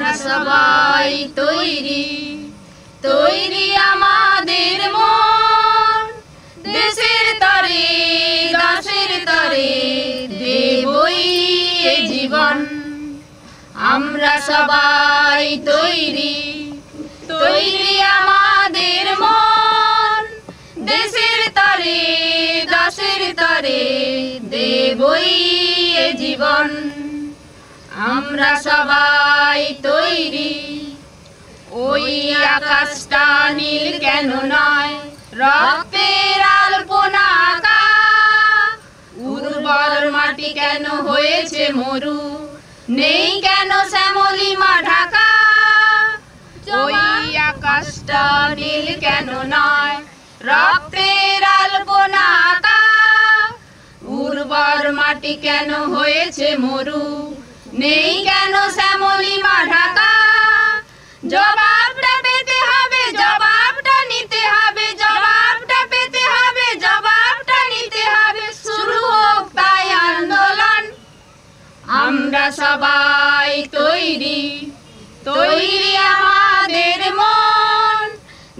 আমরা সবাই তৈরি তৈরি আমাদের মন দেশের তরে দাসের তরে দেবই এ জীবন আমরা সবাই তৈরি তৈরি আমাদের মন দেশের তরে দাসের তরে দেবই এ জীবন আমরা সবাই তৈরি ওই আকাশটা নীল কেন নয় রক্তের আলপনা আঁকা উর্বর মাটি কেন হয়েছে মরু নেই কেন শ্যামলিমা ঢাকা ওই আকাশটা নীল কেন নয় রক্তের আলপনা আঁকা উর্বর মাটি কেন হয়েছে মরু নেই কেন শ্যামলিমা ঢাকা জবাবটা পেতে হবে জবাবটা নিতে হবে জবাবটা পেতে হবে জবাবটা নিতে হবে শুরু হোক তাই আন্দোলন আমরা সবাই তৈরি তৈরি আমাদের মন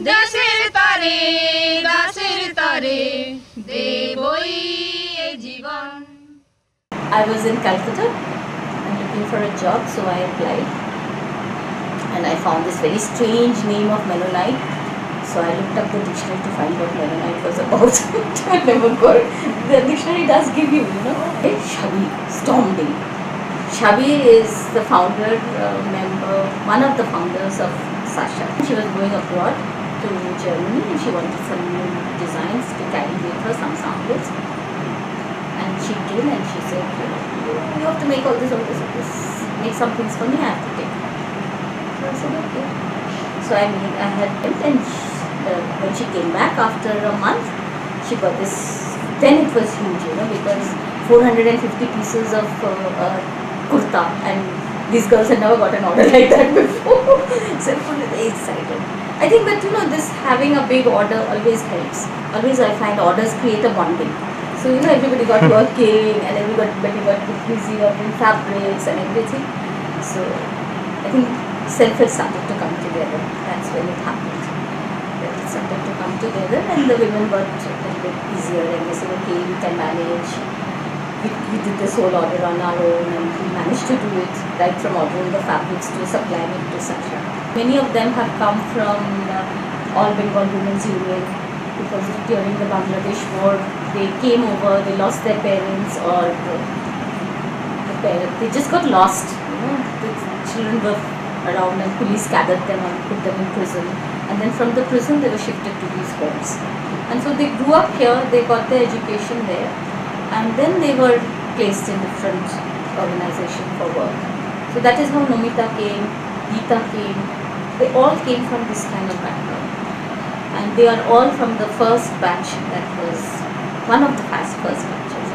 দেশের তরে দাসের তরে দেবই এ জীবন I was in Calcutta and looking for a job, so I applied. And I found this very strange name of Mennonite. So I looked up the dictionary to find what Mennonite was about. I never got it. The dictionary does give you, Shabi, Storm Day. Shabi is the founder, member, one of the founders of Sasha. She was going abroad to Germany and she wanted some new designs to carry with her, some samples. And she came and she said, you have to make all this, make some things for me, I have to take. So I said, okay. So I had helped and when she came back after a month, she got this, then it was huge, because 450 pieces of kurta and these girls had never got an order like that before. So I was very excited. I think that, this having a big order always helps. Always I find orders create a bonding. So, everybody got working and everybody got busy ordering fabrics and everything. So, I think self had started to come together. That's when it happened. It started to come together and the women got a little bit easier and they said, okay, we can manage. We did this whole order on our own and we managed to do it right from ordering the fabrics to supplying it to Sasha. Many of them have come from All Bengal Women's Union because during the Bangladesh war, they came over, they lost their parents or they just got lost. The children were around and police gathered them and put them in prison. And then from the prison, they were shifted to these homes. And so they grew up here, they got their education there. And then they were placed in different organizations for work. So that is how Nomita came, Geeta came. They all came from this kind of background. And they are all from the first batch that was one of the first batches.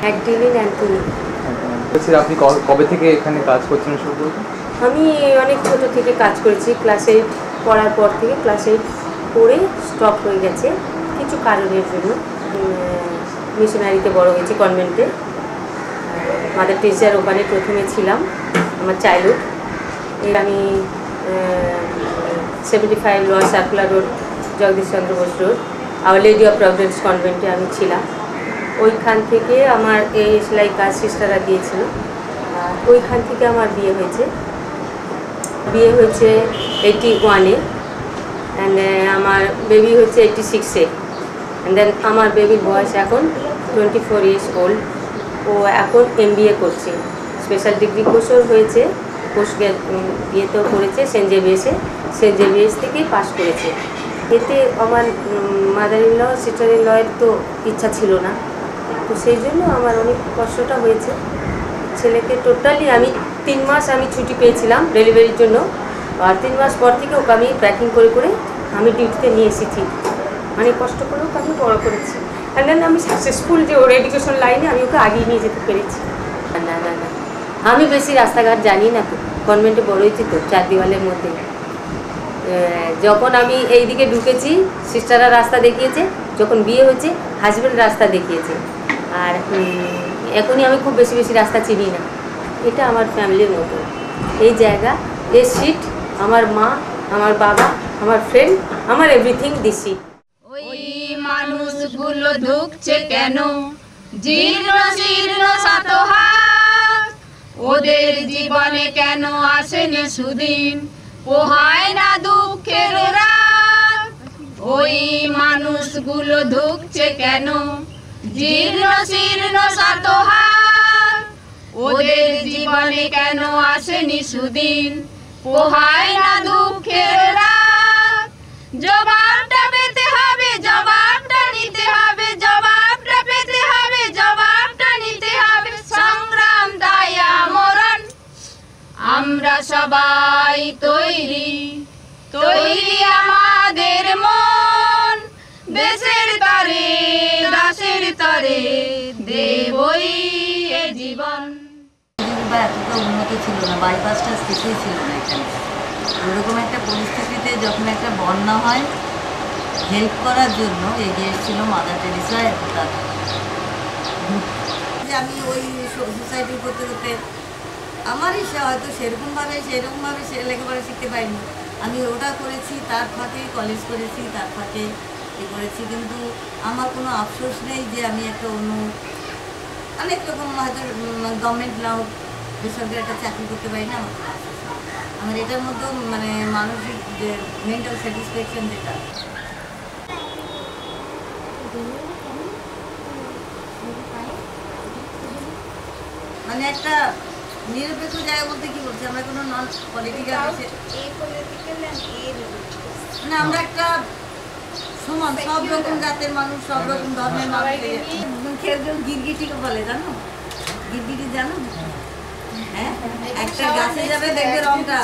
Magdalene Antony. আপনি কবে থেকে এখানে কাজ করছেন শুরু করলেন? আমি অনেক ছোটো থেকে কাজ করেছি, ক্লাস 8 পড়ার পর থেকে ক্লাস 8 পড়ে স্টপ হয়ে গেছে কিছু কারণের জন্য। মিশনারিতে বড় হয়েছি কনভেন্টে, মাদার টেরেসার ওখানে প্রথমে ছিলাম আমার চাইল্ডহুড। আমি 75 lower circular road, Jagadish Chandra Bose road, our lady of providence কনভেন্টে আমি ছিলাম। ওইখান থেকে আমার এই সেলাই কাজ সিস্টাররা দিয়েছিল, ওইখান থেকে আমার বিয়ে হয়েছে 81-এ অ্যান্ড আমার বেবি হয়েছে 86-এ। অ্যান্ড দেন আমার বেবির বয়স এখন 24 years old। ও এখন MBA করছে, স্পেশাল ডিগ্রি কোর্সও হয়েছে, পোস্ট ইয়েতেও করেছে সেন্ট জেভিয়ার্স থেকেই পাস করেছে। এতে আমার mother in law sister in লয়ের তো ইচ্ছা ছিল না, তো সেই জন্য আমার অনেক কষ্টটা হয়েছে। ছেলেকে টোটালি আমি 3 মাস আমি ছুটি পেয়েছিলাম ডেলিভারির জন্য, আর 3 মাস পর থেকে ওকে আমি প্যাকিং করে আমি ডিউটিতে নিয়ে এসেছি, মানে কষ্ট করেও আমি বড় করেছি। অ্যান্ড দেন আমি সাকসেসফুল যে ওর এডুকেশন লাইনে আমি ওকে আগিয়ে নিয়ে যেতে পেরেছি। না আমি বেশি রাস্তাঘাট জানি না, তো কনভেন্টে বড় হয়েছি তো 4 দেওয়ালের মধ্যে। যখন আমি এই দিকে ঢুকেছি সিস্টাররা রাস্তা দেখিয়েছে, যখন বিয়ে হয়েছে হাজব্যান্ড রাস্তা দেখিয়েছে, আর এখনই আমি খুব বেশি বেশি রাস্তা চিনি না। এটা আমার ফ্যামিলির মতো, এই জায়গা, এই সিট, আমার মা, আমার বাবা, আমার ফ্রেন্ড, আমার এভরিথিং দিছি। ওই মানুষগুলো ধুকছে কেন জীর্ণ শীর্ণ শতহাত, ওদের জীবনে কেন আসেনি সুদিন, পোহায় না দুঃখের রাত। ওই মানুষগুলো ধুকছে কেন জীর্ণ শীর্ণ শতহাত, ওদের জীবনে কেন আসেনি সুদিন, পোহায় না দুঃখের রাত। জবাবটা পেতে হবে, জবাবটা নিতে হবে, জবাবটা পেতে হবে, জবাবটা নিতে হবে। সংগ্রাম দায়া মরণ আমরা সবাই তৈরি, তৈরি আমাদের মন। দেশের তরে দাসের তরে দেবই এ জীবন। বা এতটা উন্নত ছিল না, বাইপাসটা শেষই ছিল না এখানে। ওরকম একটা পরিস্থিতিতে যখন একটা বন্যা হয়, হেল্প করার জন্য এগিয়ে এসেছিল মাদার টেরেসা। যে আমি ওই সোসাইটি করতে করতে আমার ইচ্ছা হয়তো সেরকমভাবে সে লেখাপড়া শিখতে পারিনি। আমি ওটা করেছি, তার ফাঁকে কলেজ করেছি, তার ফাঁকে এ করেছি, কিন্তু আমার কোনো আফসোস নেই যে আমি একটা অন্য অনেক রকম হয়তো গভর্নমেন্ট নাও বেসরকারি একটা চাকরি করতে পারি না। আমার এটার মধ্যে মানে মানসিক যে মেন্টাল স্যাটিসফ্যাকশন যেটা, মানে একটা নিরপেক্ষ জায়গা বলতে কি বলছি, আমরা কোনো নন পলিটিক্যাল মানে আমরা একটা সমান, সব রকম জাতের মানুষ, সব রকম ধর্মের মানুষ। কেউ গিরগিটিকে বলে, জানো গিরগিটি জানো? হ্যাঁ, একটা গাছে যাবে দেখবে রংটা,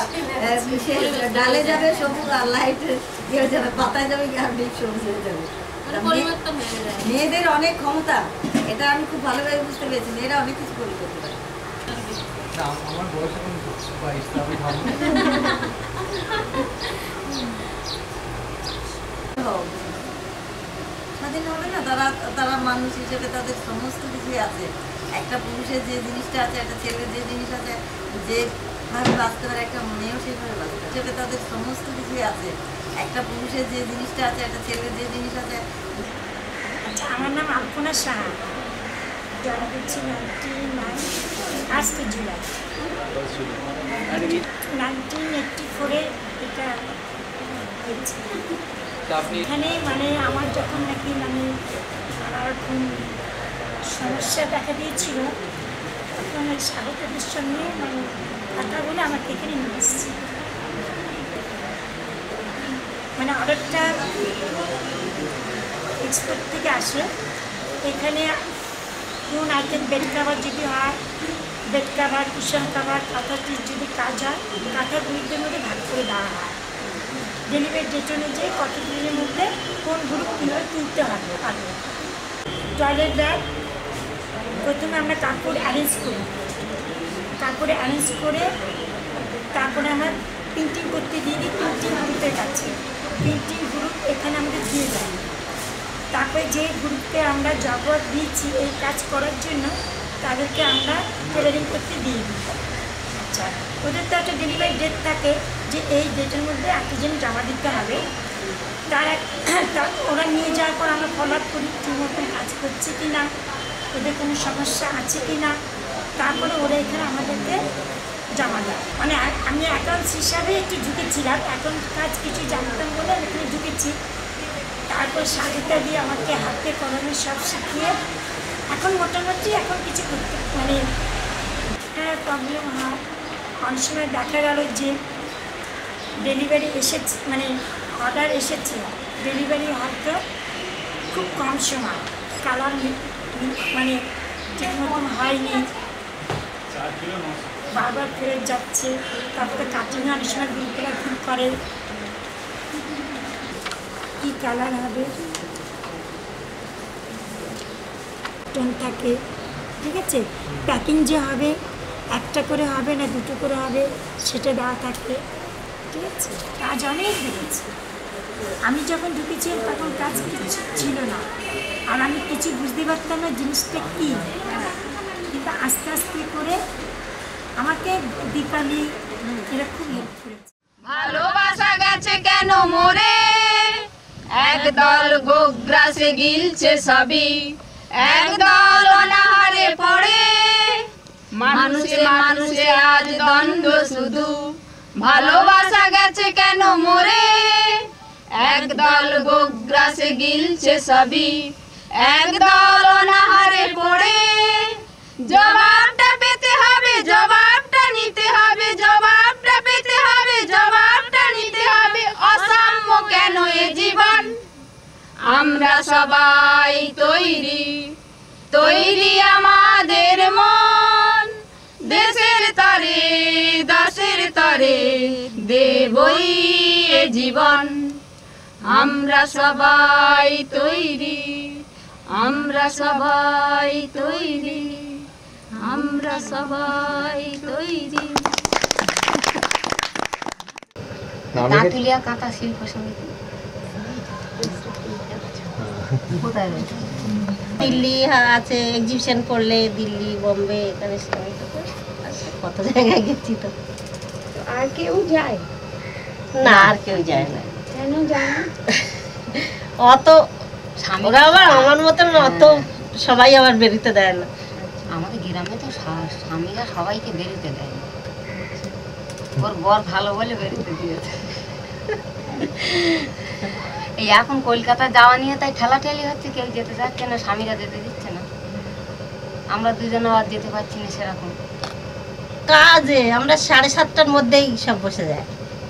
ডালে যাবে সবুজ, আর লাইট ইয়ে যাবে, পাতায় যাবে সবুজ হয়ে যাবে। মেয়েদের অনেক ক্ষমতা, এটা আমি খুব ভালোভাবে বুঝতে পেরেছি। মেয়েরা অনেক কিছু করে করতে পারে। আমার বয়স এখন 22, আমি ভাবি স্বাধীন হবে না, তারা মানুষ হিসেবে তাদের সমস্ত কিছুই আছে। একটা পুরুষের যে জিনিসটা আছে, একটা ছেলের যে জিনিস আছে, যেভাবে বাঁচতে পারে একটা মেয়েও সেভাবে বাঁচতে পারে, তাদের সমস্ত কিছুই আছে। একটা পুরুষের যে জিনিসটা আছে, একটা ছেলের যে জিনিস আছে। আচ্ছা, আমার নাম আলপনা সাহা, জন্ম হচ্ছে 1 জুলাই 1984-এ এটা হয়েছে। এখানে মানে আমার যখন নাকি মানে সমস্যা দেখা দিয়েছিল, তখন ওই স্বাগতের সঙ্গে মানে কথা বলে আমাকে এখানে নিয়ে এসেছি। মানে অর্ডারটা এক্সপোর্ট থেকে আসে। এখানে কোন আইটেম বেড কাভার যদি হয়, বেড কাভার, কুশন কাভার, কাঁথাটির যদি কাজ হয়, কাঁথার গ্রুপের মধ্যে ভাগ করে দেওয়া হয়। ডেলিভারি ডেট অনুযায়ী কত দিনের মধ্যে কোন গ্রুপ কীভাবে তুলতে হবে। টয়লেট ব্যাগ প্রথমে আমরা কাপড় অ্যারেঞ্জ করি, কাপড়ে অ্যারেঞ্জ করে তারপরে আমরা প্রিন্টিং করতে দিয়ে দিই প্রিন্টিং গ্রুপের কাছে। প্রিন্টিং গ্রুপ এখানে আমাদের দিয়ে দেয়। তারপরে যে গ্রুপকে আমরা জব দিয়েছি এই কাজ করার জন্য, তাদেরকে আমরা টেলারিং করতে দিয়ে দিই। আচ্ছা, ওদের তো একটা ডেলিভারি ডেট থাকে যে এই ডেটের মধ্যে একজন জমা দিতে হবে। ওরা নিয়ে যাওয়ার পর আমরা ফলো আপ করি ঠিক মতন কাজ করছে কি না, ওদের কোনো সমস্যা আছে কি না। তারপরে ওরা এখানে আমাদেরকে জমা দেয়। মানে আমি অ্যাকাউন্টস হিসাবে একটু ঢুকেছিলাম, এখন কাজ কিছু জানতাম বলে আমি এখানে ঢুকেছি। তারপর সাজিটা দিয়ে আমাকে হাতে কলমে সব শিখিয়ে এখন মোটামুটি এখন কিছু করতে মানে প্রবলেম হয়। অনেক সময় দেখা গেল যে ডেলিভারি এসেছে, মানে অর্ডার এসেছে, ডেলিভারি হয়তো খুব কম সময়, কালার মানে ঠিক মতন হয়নি, বারবার ফেরত যাচ্ছে। তারপরে কাটিং অনেক সময় গ্রুপেরা ভুল করে, কী কালার হবে টোন থাকে, ঠিক আছে। প্যাকিং যে হবে একটা করে হবে না দুটো করে হবে সেটা দেওয়া থাকে, ঠিক আছে। কাজ অনেক বেড়েছে। আমি যখন ঢুকেছি তখন কাজ কিছু ছিল না, আর আমি কিছু বুঝতে পারতাম না জিনিসটা কী। কিন্তু আস্তে আস্তে করে আমাকে দীপালি এরা খুব হেল্প করেছে। ভালোবাসা গেছে কেন মোরে, একদল গোগ্রাসে গিলছে সবই, একদল অনাহারে পড়ে, মানুষে মানুষে আজ দ্বন্দ্ব শুধু। ভালোবাসা গেছে কেন মোরে, একদল গোগ্রাসে গিলছে সবই, একদল অনাহারে পড়ে। জবাবটা পেতে হবে, জবাবটা নিতে হবে, জবাবটা পেতে হবে, জবাবটা নিতে হবে। অসাম্য কেন এ জীবন, আমরা সবাই তৈরি, তৈরি আমাদের মন। দেশের তরে দাসের তরে দেবই এ জীবন। আমরা সবাই তৈরি, আমরা সবাই তৈরি, আমরা সবাই তৈরি। দাঁতুলিয়া কাঁথা শিল্প সমিতি। কোথায় রয়েছে? দিল্লি আছে, এক্সিবিশন করলে দিল্লি, বোম্বে, এখানে কত জায়গায় গেছি। তো আর কেউ যায় না, আর কেউ যায় না। কেন যায় না? অত ওরা আবার আমার মতন অত সবাই আবার বেরোতে দেয় না। আমাদের গ্রামে তো স্বামীরা সবাইকে বেরোতে দেয় না, ওর বর ভালো বলে বেরোতে দিয়েছে। এই এখন কলকাতা যাওয়া নিয়ে তাই ঠেলাঠেলি হচ্ছে, কেউ যেতে চাচ্ছে না, স্বামীরা যেতে দিচ্ছে না। আমরা দুজনে আর যেতে পারছি না সেরকম কাজে আমরা 7:30টার মধ্যেই সব বসে যায়।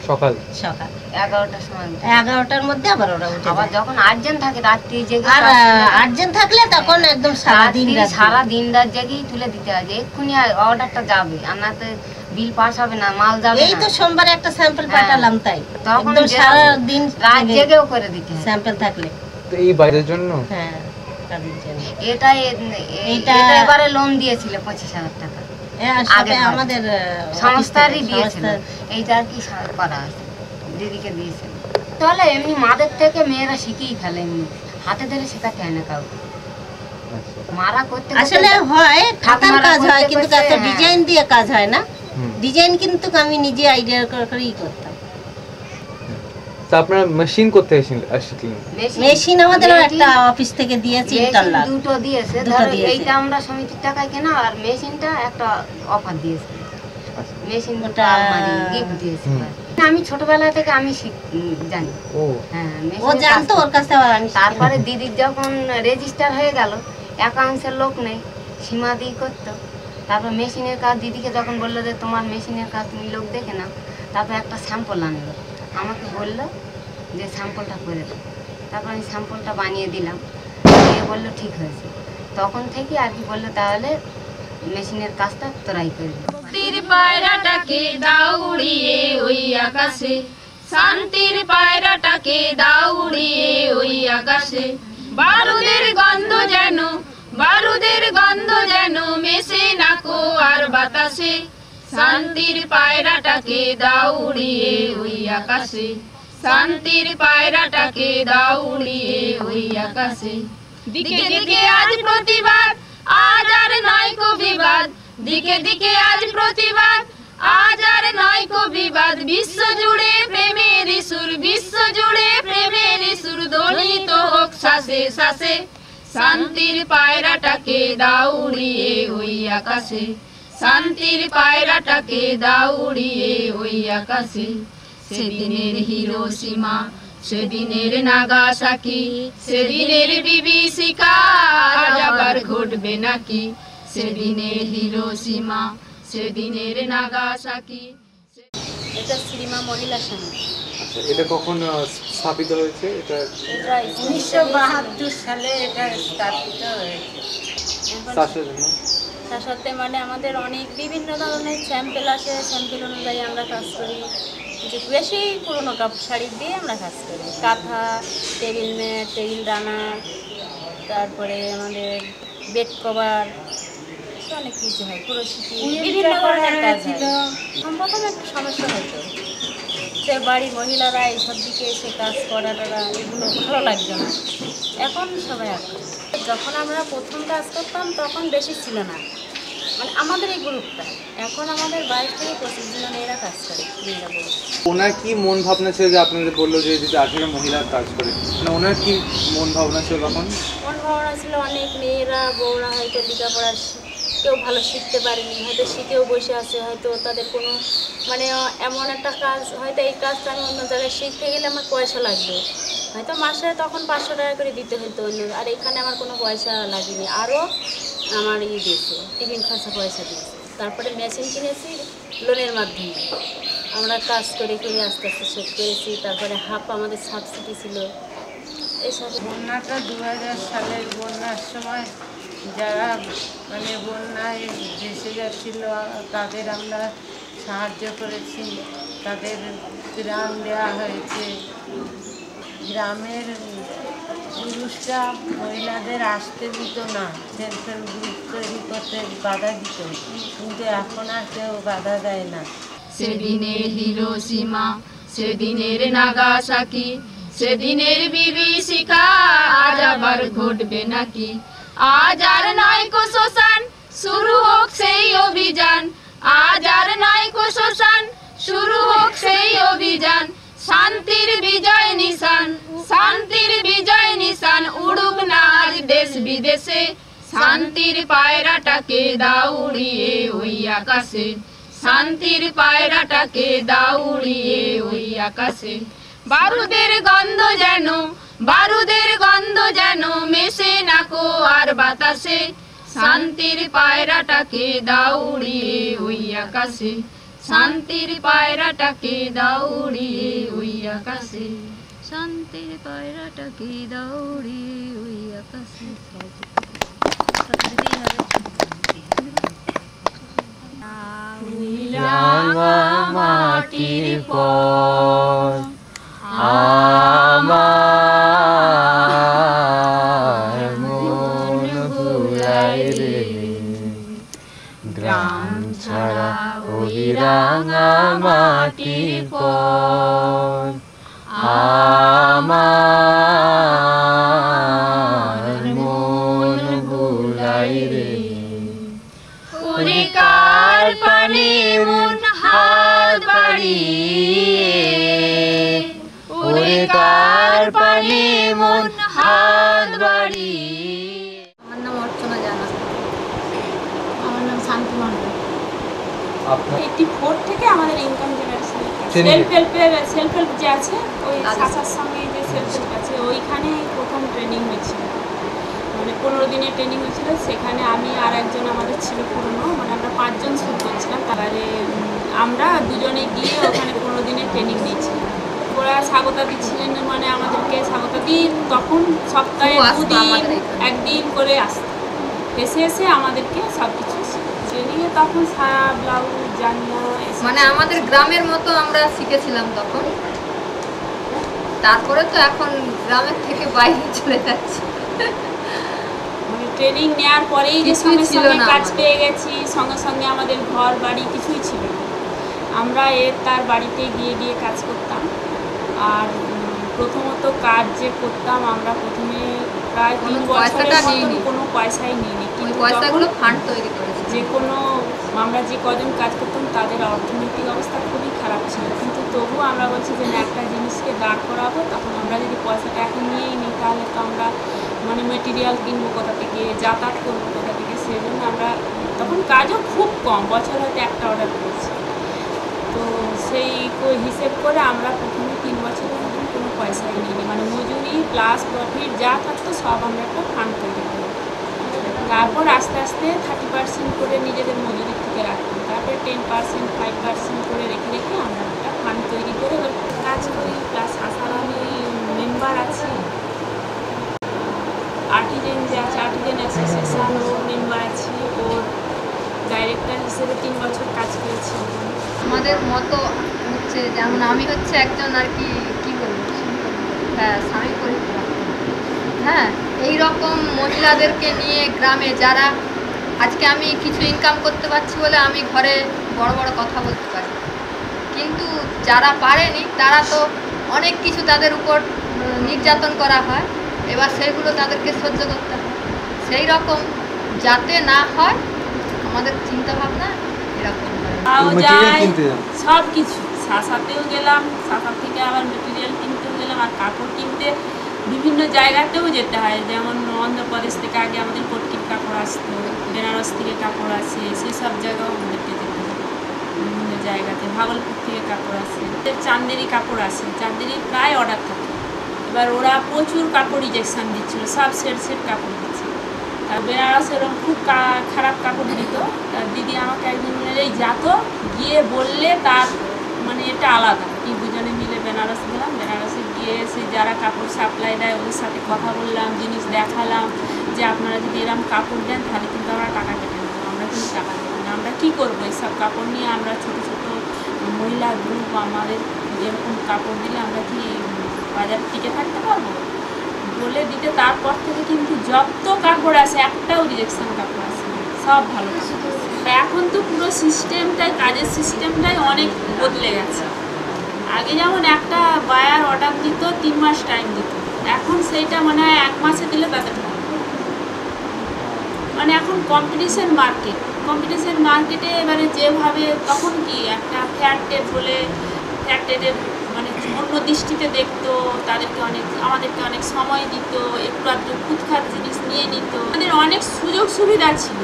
সকাল সকাল 11টার সময় 11টার মধ্যে আবার ওরা উঠে আবার যায়। যখন আর্জেন্ট থাকে রাত্রি জেগে, আর আর্জেন্ট থাকলে তখন একদম সারা দিন রাত জেগেই তুলে দিতে হয় যে এক্ষুনি অর্ডারটা যাবে, আর না তো বিল পাস হবে না, মাল যাবে এই না। তো সোমবারে একটা স্যাম্পল পাঠালাম, তাই তখন একদম সারা দিন রাত জেগেও করে দিতে হয় স্যাম্পল থাকলে। তো এই বাইরের জন্য হ্যাঁ, কাজের জন্য। এটা এটা- এবারে লোন দিয়েছিল 25,000 টাকা, আগে আমাদের সংস্থারই দিয়েছিল। এইটা আর কি করা আছে, দিদিকে দিয়েছিল। তাহলে এমনি মাদের থেকে মেয়েরা শিখেই ফেলে, এমনি হাতে ধরে শেখাতে হয় না কাউকে। মারা করতে আসলে হয় খাতার ঠাকুমারা কাজ হয়, করতে কিন্তু করতে, এত হ্যাঁ। ডিজাইন দিয়ে কাজ হয় না। হুম। ডিজাইন কিন্তু আমি নিজে আইডিয়া করেই করতাম। তা আপনারা মেশিন করতে শিখলেন? মেশিন আমাদের একটা অফিস থেকে দিয়েছে, ইন্টারলাক দুটো দিয়েছে। দুটো ধরো দিয়েছে। এইটা আমরা সমিতির টাকায় কেনা, আর মেশিনটা একটা অফার দিয়েছে। মেশিন ওটা- গিফট দিয়েছে। হুম। আমি ছোটবেলা থেকে আমি জানি। ও হ্যাঁ, ও মেশিনের জানতো, কাজ ওর কাছে আবার আমি তারপরে দিদির যখন রেজিস্টার হয়ে গেল, অ্যাকাউন্টসের লোক নেই, সীমাদি করতো। তারপর মেশিনের কাজ দিদিকে যখন বললো যে তোমার মেশিনের কাজ তুমি লোক দেখে নাও, তারপর একটা স্যাম্পল আনলো, আমাকে বললো যে স্যাম্পলটা করে দাও। তারপর আমি স্যাম্পলটা বানিয়ে দিলাম, দিয়ে বললো ঠিক হয়েছে। তখন থেকে আর কি বললো তাহলে মেশিনের কাজটা তোরাই করবি। শান্তির পায়রাটাকে দাও উড়িয়ে ওই আকাশে, শান্তির পায়রাটাকে দাও উড়িয়ে ওই আকাশে। বারুদের গন্ধ যেন, বারুদের গন্ধ যেন মেশে নাকো আর বাতাসে। শান্তির পায়রাটাকে দাও উড়িয়ে ওই আকাশে, শান্তির পায়রাটাকে দাও উড়িয়ে ওই আকাশে। দিকে দিকে আজ প্রতিবাদ, আজ আর নয় কো বিবাদ। দিকে দিকে আজ প্রতিবাদ, আজ আর নয় কো বিবাদ। বিশ্ব জুড়ে প্রেমের সুর, বিশ্ব জুড়ে প্রেমের সুর ধ্বনিত হোক শ্বাসে শ্বাসে। শান্তির পায়রাটাকে দাও উড়িয়ে ওই আকাশে, শান্তির পায়রাটাকে দাও উড়িয়ে ওই আকাশে। সেদিনের হিরোশিমা, সেদিনের নাগাসাকি, সেদিনের বিভীষিকা আজ আবার ঘটবে নাকি। সেদিনের হিরোশিমা, সেদিনের নাগাসাকি। এটা শ্রীমা মহিলা সমিতি। আচ্ছা, এটা কখন স্থাপিত হয়েছে? এটা 1972 সালে এটা স্থাপিত হয়েছে। চাষের জন্য? সাথে মানে আমাদের অনেক বিভিন্ন ধরনের স্যাম্পেল আসে, স্যাম্পেল অনুযায়ী আমরা কাজ করি। যে বেশি পুরোনো কাপড় শাড়ি দিয়ে আমরা কাজ করি, কাঁথা, টেবিল ম্যাট, টেবিল রানার, তারপরে আমাদের বেড কভার, অনেক কিছু হয়, পুরো বিভিন্ন ধরনের কাজ ছিল। প্রথমে একটু সমস্যা হতো, পাশের বাড়ির মহিলারা এইসব দিকে এসে কাজ করাটা এগুলো ভালো লাগছে না। এখন সবাই এখন যখন আমরা প্রথম কাজ করতাম তখন বেশি ছিল না, মানে আমাদের এই গ্রুপটা। এখন আমাদের 22 থেকে 25 জন মেয়েরা কাজ করে, মেয়েরা বলে। ওনার কি মন ভাবনা ছিল যে আপনাদের বললো যে যদি 18 মহিলা কাজ করে, মানে ওনার কি মন ভাবনা ছিল তখন? মন ভাবনা ছিল অনেক মেয়েরা বউরা হয়তো লেখাপড়া কেউ ভালো শিখতে পারেনি, হয়তো শিখেও বসে আছে, হয়তো তাদের কোনো মানে এমন একটা কাজ, হয়তো এই কাজটা আমি অন্য জায়গায় শিখতে গেলে আমার পয়সা লাগবে, হয়তো মাসে তখন 500 টাকা করে দিতে হতো অন্য, আর এখানে আমার কোনো পয়সা লাগেনি। আরও আমার দিয়েছে, টিফিন খরচা পয়সা দিয়েছে। তারপরে মেশিন কিনেছি লোনের মাধ্যমে, আমরা কাজ করে করে আস্তে আস্তে শোধ করেছি। তারপরে হাফ আমাদের সাবসিডি ছিল। এইসব বন্যাটা 2000 সালের বন্যার সময় যারা মানে বন্যায় ভেসে যাচ্ছিল তাদের আমরা সাহায্য করেছি, তাদের ত্রাণ দেওয়া হয়েছে। গ্রামের পুরুষরা মহিলাদের আসতে দিত না, সেলফ হেল্প গ্রুপ তৈরি করতে বাধা দিত, কিন্তু এখন আর কেউ বাধা দেয় না। সেদিনের হিরোশিমা, সেদিনের নাগাসাকি, সেদিনের বিভীষিকা আজ আবার ঘটবে নাকি? আজ আর নয় কো শোষণ, শুরু হোক সেই অভিযান। আজ আর নয় কো শোষণ, শুরু হোক সেই অভিযান। শান্তির বিজয় নিশান, শান্তির বিজয় নিশান উড়ুক না আজ দেশ বিদেশে। শান্তির পায়রাটাকে দাও উড়িয়ে ওই আকাশে, শান্তির পায়রাটাকে দাও উড়িয়ে ওই আকাশে। বারুদের গন্ধ যেন, বারুদের গন্ধ যেন মেশে না কো আর বাতাসে। শান্তির পায়রাটাকে দাও উড়িয়ে ওই আকাশে, শান্তির পায়রাটাকে দাও উড়িয়ে ওই আকাশে। শান্তির পায়রাটাকে দাও উড়িয়ে ওই আকাশে। রাঙা মাটির পথ আমার মন ভুলায় রে, গ্রাম ছাড়া ওই রাঙা মাটির পথ আমার মন ভুলায় রে। ওরে কার পানে মন হাত বাড়িয়ে, ওরে কার পানে মন হাত বাড়িয়ে। আমার নাম অর্চনা জানা। আমার নাম শান্তি মণ্ডল। 84 থেকে আমাদের ইনকাম জেনারেশন সেলফ হেল্প যে আছে ওই শাখার সঙ্গে যে সেলফ হেল্প আছে ওইখানে প্রথম ট্রেনিং হয়েছিল, মানে 15 দিনের ট্রেনিং হয়েছিল। সেখানে আমি আর একজন আমাদের ছিল পুরনো, মানে আমরা 5 জন শুরু করছিলাম। তারপরে আমরা দুজনে গিয়ে ওখানে 15 দিনের ট্রেনিং নিয়েছিলাম। ওরা স্বাগতা দিচ্ছিলেন, মানে আমাদেরকে স্বাগতা দিয়ে তখন সপ্তাহে 2 দিন 1 দিন করে আসতো, এসে এসে আমাদেরকে সব কিছু ট্রেনিংয়ে তখন সায়া ব্লাউজ জানিয়া মানে আমাদের গ্রামের মতো আমরা শিখেছিলাম তখন। তারপরে তো এখন গ্রামের থেকে বাইরে চলে যাচ্ছি। মানে ট্রেনিং নেওয়ার পরেই যে সঙ্গে সঙ্গে কাজ পেয়ে গেছি, সঙ্গে সঙ্গে আমাদের ঘর বাড়ি কিছুই ছিল না। আমরা তার বাড়িতে গিয়ে গিয়ে কাজ করতাম। আর প্রথমত কাজ যে করতাম আমরা প্রথমে প্রায় 3 বছরের মতো কোনো পয়সাই নিইনি, কিন্তু পয়সাগুলো ফান্ড তৈরি করেছি। যে কোনো আমরা যে কজন কাজ করতাম তাদের অর্থনৈতিক অবস্থা খুবই খারাপ ছিল, কিন্তু তবুও আমরা বলছি যে না, একটা জিনিসকে দাঁড় করাবো। তখন আমরা যদি পয়সাটা এখন নিয়েই নিই তাহলে তো আমরা মানে মেটেরিয়াল কিনবো কোথা থেকে, যাতায়াত করবো কোথা থেকে। সেই জন্য আমরা তখন কাজও খুব কম, বছর হয়তো একটা অর্ডার করেছি। তো সেই হিসেব করে আমরা প্রথমে 3 বছরের মতন কোনো পয়সাই নিইনি, মানে মজুরি প্লাস প্রফিট যা থাকতো সব আমরা একটা ফান্ড তৈরি করি। তারপর আস্তে আস্তে 30% করে নিজেদের মজুরি থেকে রাখতাম, তারপরে 10%, 5% করে রেখে রেখে আমরা একটা ফান্ড তৈরি করে কাজ করি। প্লাস আসার আমি মেম্বার আছি, আর্টিজেন যে আছে আর্টিজেন অ্যাসোসিয়েশন ওর মেম্বার আছি, ওর ডাইরেক্টর হিসেবে 3 বছর কাজ করেছি। আমাদের মতো হচ্ছে যেমন আমি হচ্ছে একজন আর কি বলবো, হ্যাঁ স্বামী পরিবার, হ্যাঁ এইরকম মহিলাদেরকে নিয়ে গ্রামে যারা আজকে আমি কিছু ইনকাম করতে পারছি বলে আমি ঘরে বড় বড় কথা বলতে পারি, কিন্তু যারা পারেনি তারা তো অনেক কিছু তাদের উপর নির্যাতন করা হয়, এবার সেগুলো তাদেরকে সহ্য করতে হয়। সেই রকম যাতে না হয় আমাদের চিন্তা ভাবনা এরকম সব কিছু সাসাতেও গেলাম, সাসার থেকে আবার মেটেরিয়াল কিনতেও গেলাম, আর কাপড় কিনতে বিভিন্ন জায়গাতেও যেতে হয়। যেমন অন্ধ্রপ্রদেশ থেকে আগে আমাদের কটকির কাপড় আসতো, বেনারস থেকে কাপড় আসে, সেসব জায়গাও আমাদেরকে যেতে হয় বিভিন্ন জায়গাতে। ভাগলপুর থেকে কাপড় আসে, চান্দেরি কাপড় আসে, চান্দেরি প্রায় অর্ডার থাকে। এবার ওরা প্রচুর কাপড় রিজেকশান দিচ্ছিলো, সব সেট সেট কাপড় দিচ্ছে। আর বেনারস এরকম খুব খারাপ কাপড় দিত। তার দিদি আমাকে একদিন এই যাত, গিয়ে বললে তার মানে এটা আলাদা। এই দুজনে মিলে বেনারস গেলাম, বেনারসে গিয়ে সে যারা কাপড় সাপ্লাই দেয় ওদের সাথে কথা বললাম, জিনিস দেখালাম যে আপনারা যদি এরকম কাপড় দেন তাহলে কিন্তু আমরা টাকা কেটে নেবো, আমরা কিন্তু টাকা দেবো না। আমরা কী করবো এইসব কাপড় নিয়ে? আমরা ছোটো ছোটো মহিলা গ্রুপ, আমাদের এরকম কাপড় দিলে আমরা কি বাজার টিকে থাকতে পারবো? বলে দিতে তারপর থেকে কিন্তু যত কাপড় আসে একটাও রিজেকশন কাপড় আসে, সব ভালো কাপড়। এখন তো পুরো সিস্টেমটাই, কাজের সিস্টেমটাই অনেক বদলে গেছে। আগে যেমন একটা বায়ার অর্ডার দিত 3 মাস টাইম দিত, এখন সেইটা মনে হয় 1 মাসে দিলে তাদের মানে এখন কম্পিটিশন মার্কেটে এবারে যেভাবে তখন কি একটা ফেয়ার ট্রেড বলে ফেয়ার ট্রেডের মানে অন্য দৃষ্টিতে দেখতো, আমাদেরকে অনেক সময় দিত, একটু আধটু খুঁতখাত জিনিস নিয়ে নিত, আমাদের অনেক সুযোগ সুবিধা ছিল।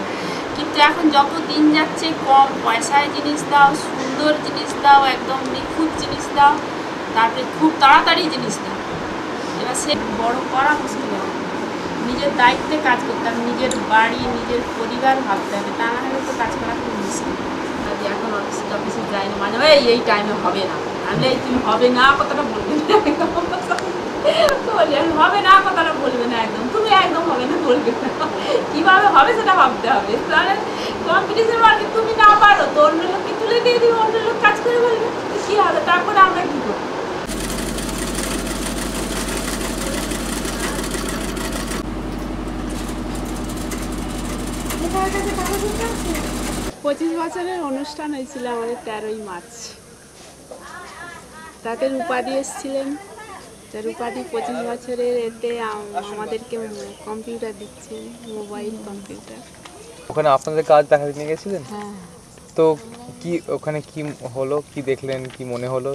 কিন্তু এখন যত দিন যাচ্ছে কম পয়সায় জিনিস দাও, সুন্দর জিনিস দাও, একদম নিখুঁত জিনিস দাও, তারপরে খুব তাড়াতাড়ি জিনিস দাও। এবার সে বড় করা মুশকিল হবে, নিজের দায়িত্বে কাজ করতে হবে, নিজের বাড়ি নিজের পরিবার ভাবতে হবে, তা না হলে তো কাজ করা খুব মুশকিল। এখন অফিসে যাই না, মানে এই টাইমে হবে না, আমি তুমি হবে না কথাটা বলবে না, হবে না কথাটা বলবে না, একদম তুমি একদম হবে না বলবে না, কীভাবে হবে সেটা ভাবতে হবে। তাহলে কম্পিটিশন মার্কেট তুমি না পারো তো অন্য লোককে তুলে দিয়ে দিবে, অন্য লোক কাজ করে বলবে, কী হবে? তারপরে আমরা কী করবো? পঁচিশ বছরের অনুষ্ঠান হয়েছিল আমাদের 13ই মার্চ। তাতে রূপাদি এসেছিলেন, রূপাদি 25 বছরের এতে আমাদেরকে কম্পিউটার দিচ্ছেন, মোবাইল কম্পিউটার। ওখানে আপনাদের কাজ দেখাতে নিয়ে গেছিলেন? হ্যাঁ। তো কি ওখানে কি হলো, কি দেখলেন, কি মনে হলো?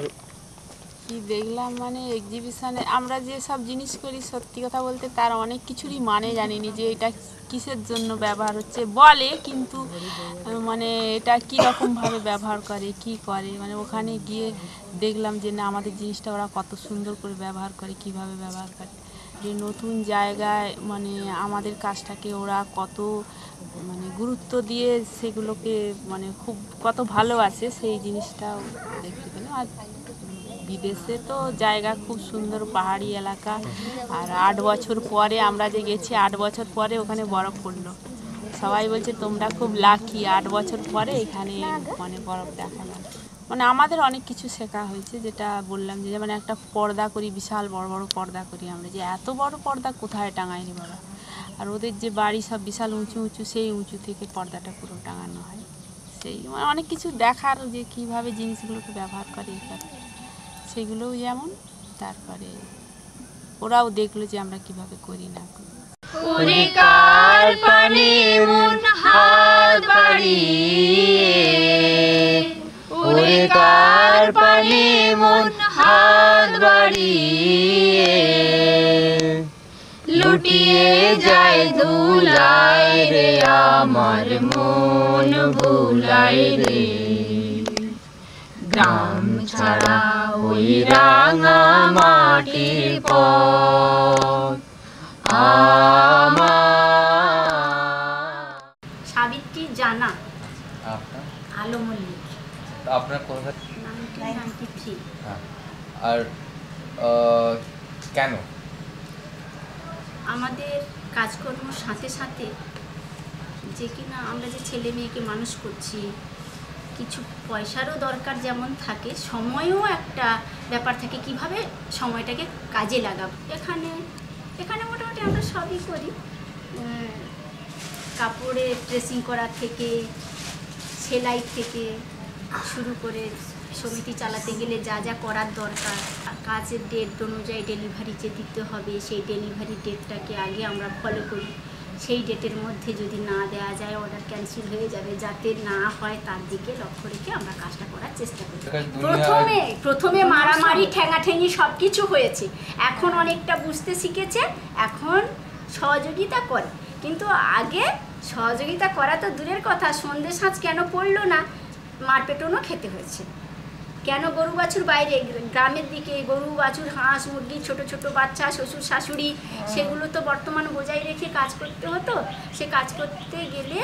কি দেখলাম মানে এক্সিবিশনে আমরা যে সব জিনিস করি, সত্যি কথা বলতে তার অনেক কিছুরই মানে জানিনি যে এটা কিসের জন্য ব্যবহার হচ্ছে বলে, কিন্তু মানে এটা কী রকমভাবে ব্যবহার করে, কি করে, মানে ওখানে গিয়ে দেখলাম যে না আমাদের জিনিসটা ওরা কত সুন্দর করে ব্যবহার করে, কিভাবে ব্যবহার করে, যে নতুন জায়গায় মানে আমাদের কাজটাকে ওরা কত মানে গুরুত্ব দিয়ে সেগুলোকে মানে খুব কত ভালোবাসে, সেই জিনিসটাও দেখতে পেলাম। আর বিদেশে তো জায়গা খুব সুন্দর, পাহাড়ি এলাকা, আর 8 বছর পরে আমরা যে গেছি, 8 বছর পরে ওখানে বরফ পড়লো। সবাই বলছে তোমরা খুব লাকি, 8 বছর পরে এখানে মানে বরফ দেখালাম। মানে আমাদের অনেক কিছু শেখা হয়েছে, যেটা বললাম যে যেমন একটা পর্দা করি, বিশাল বড় বড় পর্দা করি আমরা, যে এত বড় পর্দা কোথায় টাঙায়নি বাবা। আর ওদের যে বাড়ি সব বিশাল উঁচু উঁচু, সেই উঁচু থেকে পর্দাটা পুরো টাঙানো হয়। সেই মানে অনেক কিছু দেখার, যে কীভাবে জিনিসগুলোকে ব্যবহার করে এখানে সেগুলোও যেমন, তারপরে ওরাও দেখলো যে আমরা কিভাবে করি না করি। উরিকার পানি মন হাত বাড়িয়ে, উরিকার পানি মন হাত বাড়িয়ে, লুটিয়ে যায় ধুলায় রে আমার মন ভুলায় রে, গ্রাম ছাড়া ওই রাঙা মাটির পথ আমার। সাবিত্রী জানা, আলো মল্লিক, আপনার কোথা? 1993। আর কেন? আমাদের কাজকর্মের সাথে সাথে যে কিনা আমরা যে ছেলে মেয়েকে মানুষ করছি, কিছু পয়সারও দরকার যেমন থাকে, সময়ও একটা ব্যাপার থাকে, কিভাবে সময়টাকে কাজে লাগাবো। এখানে মোটামুটি আমরা সবই করি, কাপড়ে ড্রেসিং করা থেকে, সেলাই থেকে শুরু করে সমিতি চালাতে গেলে যা যা করার দরকার, কাজের ডেট অনুযায়ী ডেলিভারি যে দিতে হবে সেই ডেলিভারি ডেটটাকে আগে আমরা ফলো করি। সেই ডেটের মধ্যে যদি না দেওয়া যায় অর্ডার ক্যান্সেল হয়ে যাবে, যাতে না হয় তার দিকে লক্ষ্য রেখে আমরা কাজটা করার চেষ্টা করি। প্রথমে মারামারি ঠেঙাঠেঙি সব কিছু হয়েছে, এখন অনেকটা বুঝতে শিখেছে, এখন সহযোগিতা করে। কিন্তু আগে সহযোগিতা করা তো দূরের কথা, সন্ধ্যে সাঁজ কেন পড়লো না, মারপেটনও খেতে হয়েছে। কেন গরু বাছুর বাইরে, গ্রামের দিকে গরু বাছুর হাঁস মুরগি ছোট ছোট বাচ্চা শ্বশুর শাশুড়ি সেগুলো তো বর্তমান বোঝাই রেখে কাজ করতে হতো। সে কাজ করতে গেলে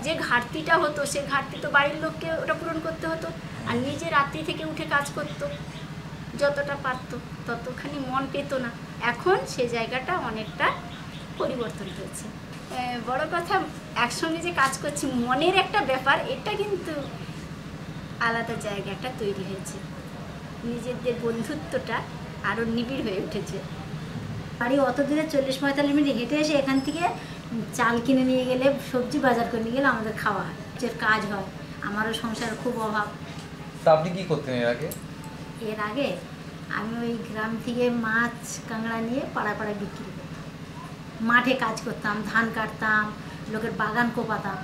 যে ঘাটতিটা হতো সে ঘাটতি তো বাড়ির লোককে ওটা পূরণ করতে হতো, আর নিজে রাত্রি থেকে উঠে কাজ করতো, যতটা পারত ততখানি মন পেত না। এখন সে জায়গাটা অনেকটা পরিবর্তন হয়েছে। বড় কথা একসঙ্গে যে কাজ করছি মনের একটা ব্যাপার, এটা কিন্তু আলাদা জায়গা একটা তৈরি হয়েছে, নিজেদের বন্ধুত্বটা আরও নিবিড় হয়ে উঠেছে। বাড়ি অত দূরে 40-45 মিনিট হেঁটে এসে এখান থেকে চাল কিনে নিয়ে গেলে, সবজি বাজার করে নিয়ে গেলে আমাদের খাওয়া হয়, যে কাজ হয়। আমারও সংসারের খুব অভাব। তা আপনি কি করতেন এর আগে? এর আগে আমি ওই গ্রাম থেকে মাছ কাঁকড়া নিয়ে পাড়ায় পাড়ায় বিক্রি করতাম, মাঠে কাজ করতাম, ধান কাটতাম, লোকের বাগান কোপাতাম।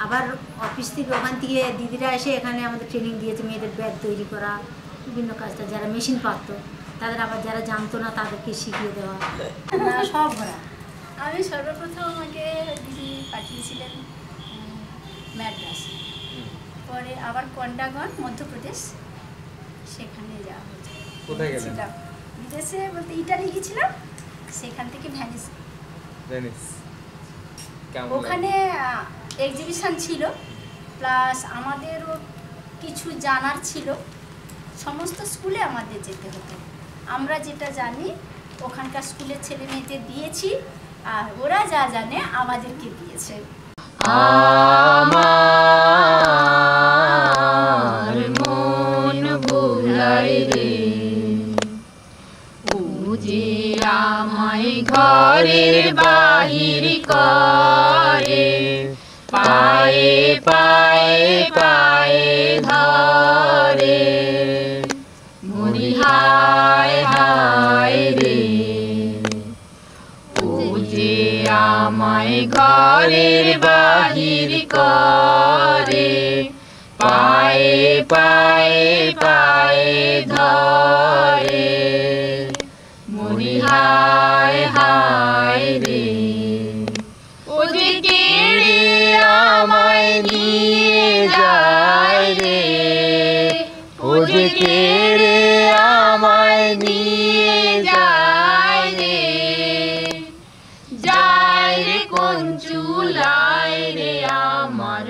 আবার অফিস থেকে ওখান থেকে দিদিরা এসে এখানে আমাদের ট্রেনিং দিয়েছে, মেয়েদের ব্যাগ তৈরি করা, বিভিন্ন কাজটা যারা মেশিন পারত তাদের, আবার যারা জানতো না তাদেরকে শিখিয়ে দেওয়া, সব ঘোরা। আমি সর্বপ্রথম আমাকে দিদি পাঠিয়েছিলেন ম্যাড্রাস, পরে আবার কন্ডাগন মধ্যপ্রদেশ, সেখানে যাওয়া হয়েছে। কোথায় গেলেন? বিদেশে বলতে ইটালি গিয়েছিলাম, সেখান থেকে ভ্যানিস। ওখানে এক্সিবিশন ছিল, প্লাস আমাদেরও কিছু জানার ছিল। সমস্ত স্কুলে আমাদের যেতে হতো, আমরা যেটা জানি ওখানকার স্কুলের ছেলে মেয়েদের দিয়েছি, আর ওরা যা জানে আমাদেরকে দিয়েছে। আমার মন ভুলাই রে, বুঝি আমায় ঘরের বাহির করে, পায়ে পায়ে পায়ে ধরে, মরি হায় হায় রে, বুঝি আমায় ঘরের বাহির করে, পায়ে পায়ে পায়ে ধরে, মরি হায় হায় রে, ওদিকে আমায় নিয়ে যায় রে, ওদিকে আমায় নিয়ে যায় রে, যায় রে কোন চুলায় রে আমার